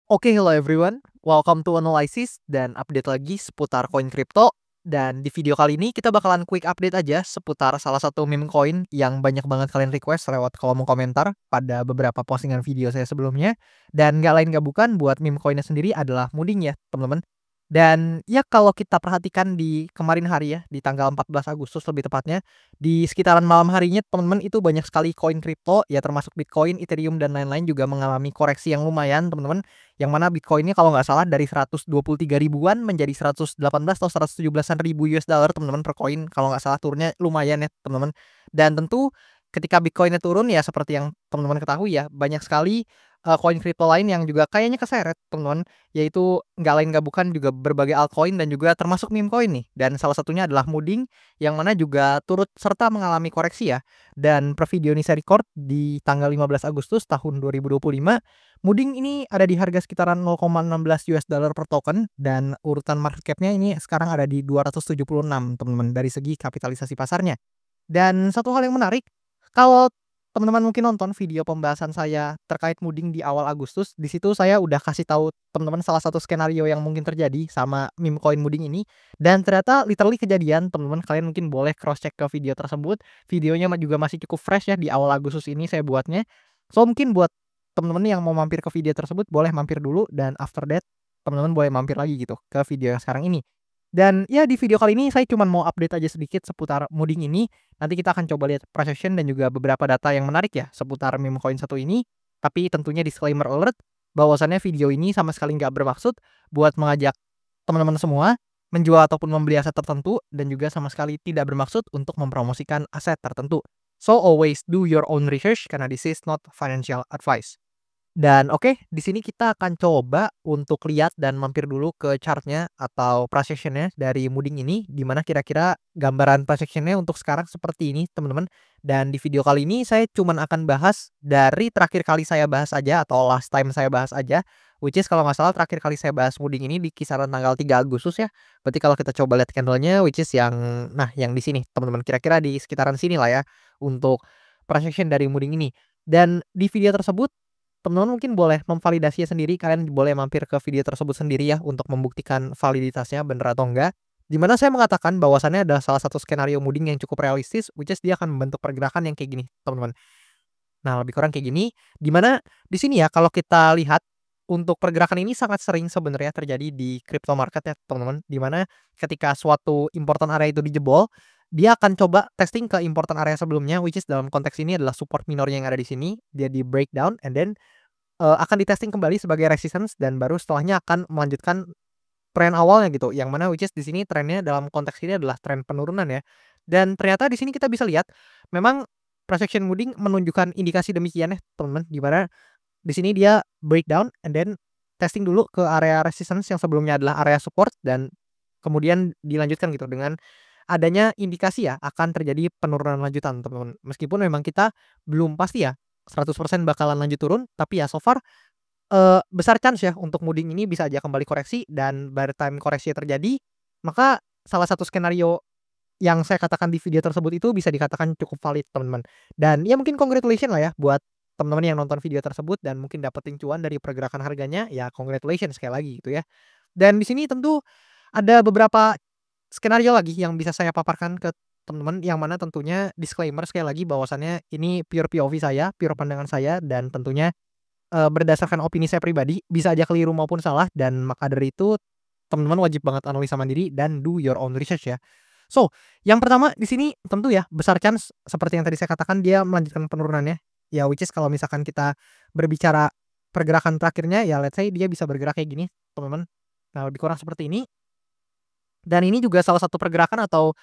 Oke, hello everyone. Welcome to Analysis dan update lagi seputar koin kripto. Dan di video kali ini kita bakalan quick update aja seputar salah satu meme coin yang banyak banget kalian request lewat kolom komentar pada beberapa postingan video saya sebelumnya. Dan nggak lain nggak bukan buat meme coinnya sendiri adalah Mooding ya teman-teman. Dan ya kalau kita perhatikan di kemarin hari ya, di tanggal 14 Agustus lebih tepatnya, di sekitaran malam harinya teman-teman itu banyak sekali koin kripto ya termasuk Bitcoin, Ethereum dan lain-lain juga mengalami koreksi yang lumayan teman-teman. Yang mana Bitcoin-nya kalau nggak salah dari 123 ribuan menjadi 118 atau 117-an ribu US dollar teman-teman per koin. Kalau nggak salah turunnya lumayan ya teman-teman. Dan tentu ketika Bitcoin-nya turun ya seperti yang teman-teman ketahui ya, banyak sekali koin kripto lain yang juga kayaknya keseret teman-teman, yaitu nggak lain nggak bukan juga berbagai altcoin dan juga termasuk meme coin nih. Dan salah satunya adalah Mooding yang mana juga turut serta mengalami koreksi ya. Dan per video ini saya record di tanggal 15 Agustus tahun 2025. Mooding ini ada di harga sekitaran 0,16 US dollar per token dan urutan market cap-nya ini sekarang ada di 276 teman-teman dari segi kapitalisasi pasarnya. Dan satu hal yang menarik, kalau teman-teman mungkin nonton video pembahasan saya terkait Mooding di awal Agustus, di situ saya udah kasih tahu teman-teman salah satu skenario yang mungkin terjadi sama meme coin Mooding ini dan ternyata literally kejadian, teman-teman kalian mungkin boleh cross check ke video tersebut. Videonya juga masih cukup fresh ya di awal Agustus ini saya buatnya. So mungkin buat teman-teman yang mau mampir ke video tersebut boleh mampir dulu dan after that teman-teman boleh mampir lagi gitu ke video yang sekarang ini. Dan ya di video kali ini saya cuma mau update aja sedikit seputar Mooding ini. Nanti kita akan coba lihat price action dan juga beberapa data yang menarik ya seputar meme coin satu ini. Tapi tentunya disclaimer alert bahwasannya video ini sama sekali nggak bermaksud buat mengajak teman-teman semua menjual ataupun membeli aset tertentu dan juga sama sekali tidak bermaksud untuk mempromosikan aset tertentu. So always do your own research karena this is not financial advice. Dan oke, di sini kita akan coba untuk lihat dan mampir dulu ke chartnya atau price action-nya dari Mooding ini, di mana kira-kira gambaran price action-nya untuk sekarang seperti ini, teman-teman. Dan di video kali ini saya cuman akan bahas dari terakhir kali saya bahas aja atau last time saya bahas aja, which is kalau nggak salah terakhir kali saya bahas Mooding ini di kisaran tanggal 3 Agustus ya. Berarti kalau kita coba lihat candle-nya which is yang di sini, teman-teman. Kira-kira di sekitaran sini lah ya untuk price action dari Mooding ini. Dan di video tersebut teman-teman mungkin boleh memvalidasinya sendiri, kalian boleh mampir ke video tersebut sendiri ya untuk membuktikan validitasnya bener atau enggak. Di mana saya mengatakan bahwasannya ada salah satu skenario Mooding yang cukup realistis, which is dia akan membentuk pergerakan yang kayak gini, teman-teman. Nah, lebih kurang kayak gini, di mana di sini ya kalau kita lihat untuk pergerakan ini sangat sering sebenarnya terjadi di crypto market ya, teman-teman. Di mana ketika suatu important area itu dijebol, dia akan coba testing ke important area sebelumnya, which is dalam konteks ini adalah support minornya yang ada di sini, dia di breakdown and then akan di-testing kembali sebagai resistance dan baru setelahnya akan melanjutkan tren awalnya gitu, yang mana which is di sini trennya dalam konteks ini adalah tren penurunan ya. Dan ternyata di sini kita bisa lihat memang price action Mooding menunjukkan indikasi demikian ya, teman-teman, di mana di sini dia breakdown and then testing dulu ke area resistance yang sebelumnya adalah area support dan kemudian dilanjutkan gitu dengan adanya indikasi ya akan terjadi penurunan lanjutan, teman-teman. Meskipun memang kita belum pasti ya 100% bakalan lanjut turun, tapi ya so far besar chance ya untuk Mooding ini bisa aja kembali koreksi dan by the time koreksi terjadi, maka salah satu skenario yang saya katakan di video tersebut itu bisa dikatakan cukup valid, teman-teman. Dan ya mungkin congratulations lah ya buat teman-teman yang nonton video tersebut dan mungkin dapetin cuan dari pergerakan harganya, ya congratulations sekali lagi gitu ya. Dan di sini tentu ada beberapa skenario lagi yang bisa saya paparkan ke teman-teman, yang mana tentunya disclaimer sekali lagi bahwasannya ini pure POV saya, pure pandangan saya dan tentunya berdasarkan opini saya pribadi, bisa aja keliru maupun salah dan maka dari itu teman-teman wajib banget analisa mandiri dan do your own research ya. So, yang pertama di sini tentu ya besar chance seperti yang tadi saya katakan dia melanjutkan penurunannya. Ya which is kalau misalkan kita berbicara pergerakan terakhirnya ya let's say dia bisa bergerak kayak gini, teman-teman. Nah, lebih kurang seperti ini. Dan ini juga salah satu pergerakan atau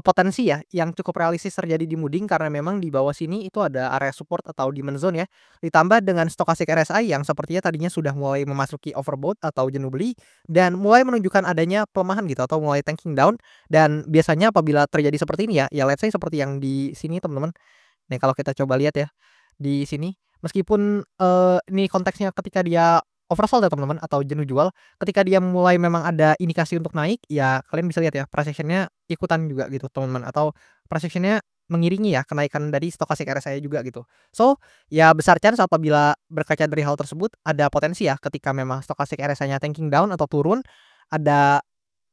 potensi ya yang cukup realistis terjadi di Mooding karena memang di bawah sini itu ada area support atau demand zone ya. Ditambah dengan stochastic RSI yang sepertinya tadinya sudah mulai memasuki overbought atau jenuh beli dan mulai menunjukkan adanya pelemahan gitu atau mulai tanking down. Dan biasanya apabila terjadi seperti ini ya let's say seperti yang di sini, teman-teman. Nih kalau kita coba lihat ya di sini meskipun ini konteksnya ketika dia oversold ya teman-teman atau jenuh jual, ketika dia mulai memang ada indikasi untuk naik ya kalian bisa lihat ya price action-nya ikutan juga gitu teman-teman, atau price action-nya mengiringi ya kenaikan dari stokastik RSI juga gitu. So, ya besar chance apabila berkaca dari hal tersebut ada potensi ya ketika memang stokastik RSI-nya tanking down atau turun, ada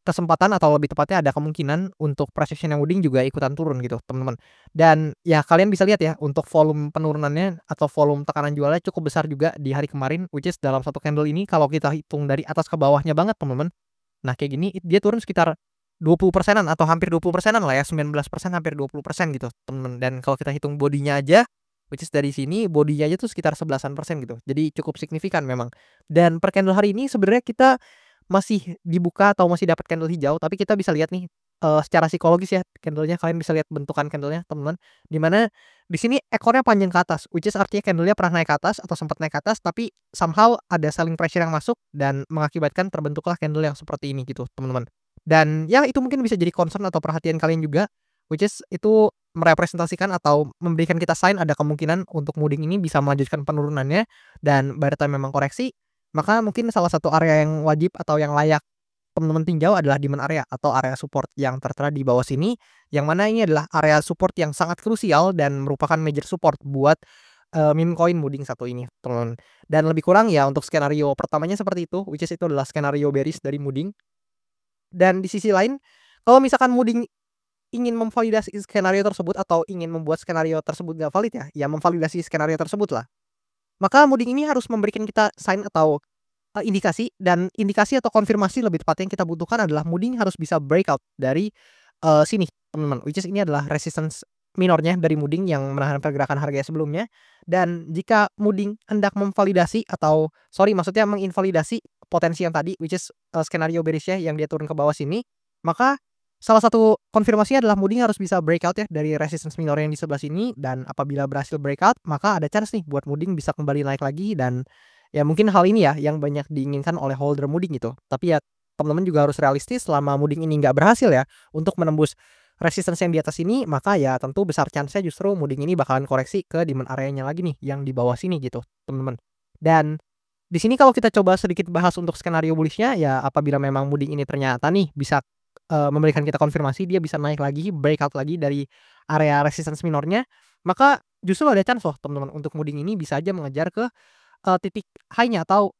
kesempatan atau lebih tepatnya ada kemungkinan untuk precision yang Wooding juga ikutan turun gitu, teman-teman. Dan ya kalian bisa lihat ya untuk volume penurunannya atau volume tekanan jualnya cukup besar juga di hari kemarin, which is dalam satu candle ini kalau kita hitung dari atas ke bawahnya banget, teman-teman. Nah, kayak gini dia turun sekitar 20%-an atau hampir 20%-an lah ya, 19% hampir 20% gitu, teman-teman. Dan kalau kita hitung bodinya aja, which is dari sini bodinya aja tuh sekitar 11% gitu. Jadi cukup signifikan memang. Dan per candle hari ini sebenarnya kita masih dibuka atau masih dapat candle hijau, tapi kita bisa lihat nih, secara psikologis ya candle-nya, kalian bisa lihat bentukan candle-nya, teman-teman. Di mana di sini ekornya panjang ke atas, which is artinya candle-nya pernah naik ke atas atau sempat naik ke atas, tapi somehow ada selling pressure yang masuk dan mengakibatkan terbentuklah candle yang seperti ini gitu, teman-teman. Dan ya itu mungkin bisa jadi concern atau perhatian kalian juga, which is itu merepresentasikan atau memberikan kita sign ada kemungkinan untuk Wooding ini bisa melanjutkan penurunannya dan by the time memang koreksi, maka mungkin salah satu area yang wajib atau yang layak teman-teman tinjau adalah demand area atau area support yang tertera di bawah sini, yang mana ini adalah area support yang sangat krusial dan merupakan major support buat, meme coin Wooding satu ini, teman. Dan lebih kurang ya untuk skenario pertamanya seperti itu, which is itu adalah skenario bearish dari Wooding. Dan di sisi lain, kalau misalkan Wooding ingin memvalidasi skenario tersebut atau ingin membuat skenario tersebut nggak valid ya, ya memvalidasi skenario tersebut lah, maka Wooding ini harus memberikan kita sign atau indikasi, dan indikasi atau konfirmasi lebih tepatnya yang kita butuhkan adalah Wooding harus bisa breakout dari, sini, teman-teman, which is ini adalah resistance minornya dari Wooding yang menahan pergerakan harga sebelumnya. Dan jika Wooding hendak memvalidasi atau sorry maksudnya menginvalidasi potensi yang tadi, which is, skenario bearish-nya yang dia turun ke bawah sini, maka salah satu konfirmasinya adalah Wooding harus bisa breakout ya dari resistance minor yang di sebelah sini, dan apabila berhasil breakout, maka ada chance nih buat Wooding bisa kembali naik lagi. Dan ya mungkin hal ini ya yang banyak diinginkan oleh holder Wooding gitu. Tapi ya teman-teman juga harus realistis, selama Wooding ini nggak berhasil ya untuk menembus resistance yang di atas ini, maka ya tentu besar chance-nya justru Wooding ini bakalan koreksi ke demand area-nya lagi nih yang di bawah sini gitu, teman-teman. Dan di sini kalau kita coba sedikit bahas untuk skenario bullish-nya, ya apabila memang Wooding ini ternyata nih bisa, memberikan kita konfirmasi dia bisa naik lagi, breakout lagi dari area resistance minornya, maka justru ada chance loh teman-teman untuk Wooding ini bisa aja mengejar ke titik high-nya atau,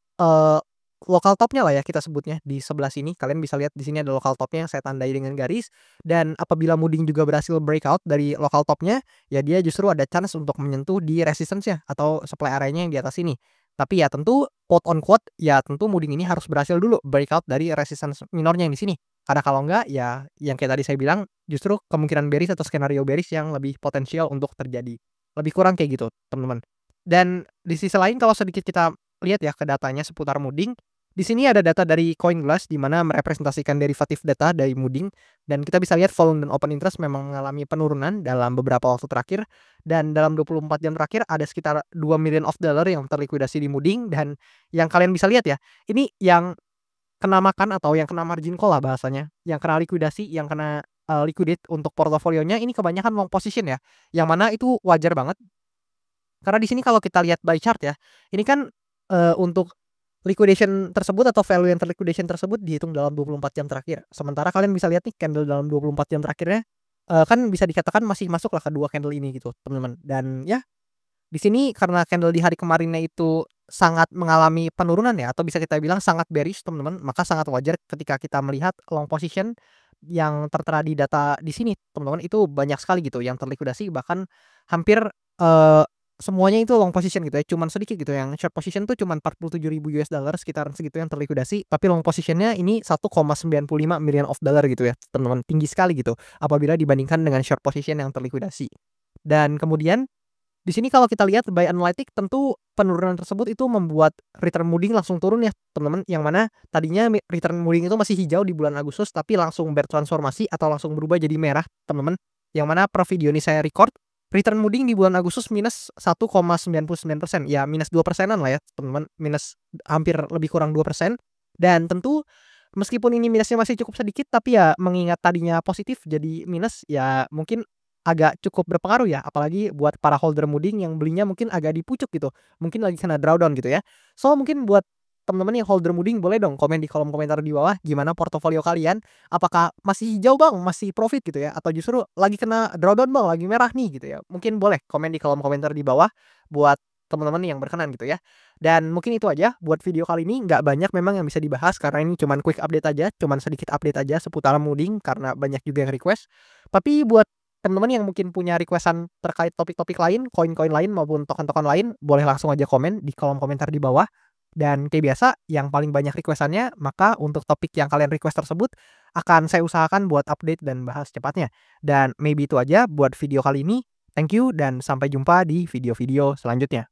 lokal top-nya lah ya kita sebutnya di sebelah sini. Kalian bisa lihat di sini ada lokal top-nya yang saya tandai dengan garis, dan apabila Wooding juga berhasil breakout dari lokal top-nya, ya dia justru ada chance untuk menyentuh di resistance-nya atau supply area-nya yang di atas sini. Tapi ya tentu quote on quote, ya tentu Wooding ini harus berhasil dulu breakout dari resistance minornya yang di sini. Karena kalau enggak ya yang kayak tadi saya bilang, justru kemungkinan bearish atau skenario bearish yang lebih potensial untuk terjadi. Lebih kurang kayak gitu, teman-teman. Dan di sisi lain kalau sedikit kita lihat ya ke datanya seputar Wooding, di sini ada data dari CoinGlass di mana merepresentasikan derivatif data dari Wooding, dan kita bisa lihat volume dan open interest memang mengalami penurunan dalam beberapa waktu terakhir, dan dalam 24 jam terakhir ada sekitar $2 million yang terlikuidasi di Wooding. Dan yang kalian bisa lihat ya, ini yang kena makan atau yang kena margin call lah bahasanya, yang kena likuidasi, yang kena, liquidate untuk portofolionya ini kebanyakan long position ya, yang mana itu wajar banget. Karena di sini kalau kita lihat by chart ya, ini kan, untuk liquidation tersebut atau value yang terliquidation tersebut dihitung dalam 24 jam terakhir. Sementara kalian bisa lihat nih candle dalam 24 jam terakhirnya, kan bisa dikatakan masih masuk lah kedua candle ini gitu, teman-teman. Dan ya di sini karena candle di hari kemarinnya itu sangat mengalami penurunan ya, atau bisa kita bilang sangat bearish, teman-teman, maka sangat wajar ketika kita melihat long position yang tertera di data di sini, teman-teman, itu banyak sekali gitu yang terlikuidasi, bahkan hampir, eee, semuanya itu long position gitu ya, cuman sedikit gitu yang short position tuh cuman $47.000 sekitaran segitu yang terlikuidasi, tapi long position-nya ini $1,95 million gitu ya, teman-teman, tinggi sekali gitu apabila dibandingkan dengan short position yang terlikuidasi. Dan kemudian di sini kalau kita lihat by analytic, tentu penurunan tersebut itu membuat return Wooding langsung turun ya, teman-teman, yang mana tadinya return Wooding itu masih hijau di bulan Agustus tapi langsung bertransformasi atau langsung berubah jadi merah, teman-teman. Yang mana per video ini saya record, return Wooding di bulan Agustus minus 1,99%, ya minus 2%-an lah ya, teman-teman, minus hampir lebih kurang 2%. Dan tentu meskipun ini minusnya masih cukup sedikit, tapi ya mengingat tadinya positif jadi minus, ya mungkin agak cukup berpengaruh ya, apalagi buat para holder Wooding yang belinya mungkin agak dipucuk gitu, mungkin lagi kena drawdown gitu ya. So mungkin buat teman-teman yang holder Mooding boleh dong komen di kolom komentar di bawah gimana portofolio kalian, apakah masih hijau Bang, masih profit gitu ya, atau justru lagi kena drawdown Bang, lagi merah nih gitu ya. Mungkin boleh komen di kolom komentar di bawah buat teman-teman yang berkenan gitu ya. Dan mungkin itu aja buat video kali ini, nggak banyak memang yang bisa dibahas karena ini cuman quick update aja, cuman sedikit update aja seputar Mooding karena banyak juga yang request. Tapi buat teman-teman yang mungkin punya requestan terkait topik-topik lain, koin-koin lain maupun token-token lain, boleh langsung aja komen di kolom komentar di bawah. Dan kayak biasa, yang paling banyak requestannya, maka untuk topik yang kalian request tersebut akan saya usahakan buat update dan bahas cepatnya. Dan maybe itu aja buat video kali ini. Thank you dan sampai jumpa di video-video selanjutnya.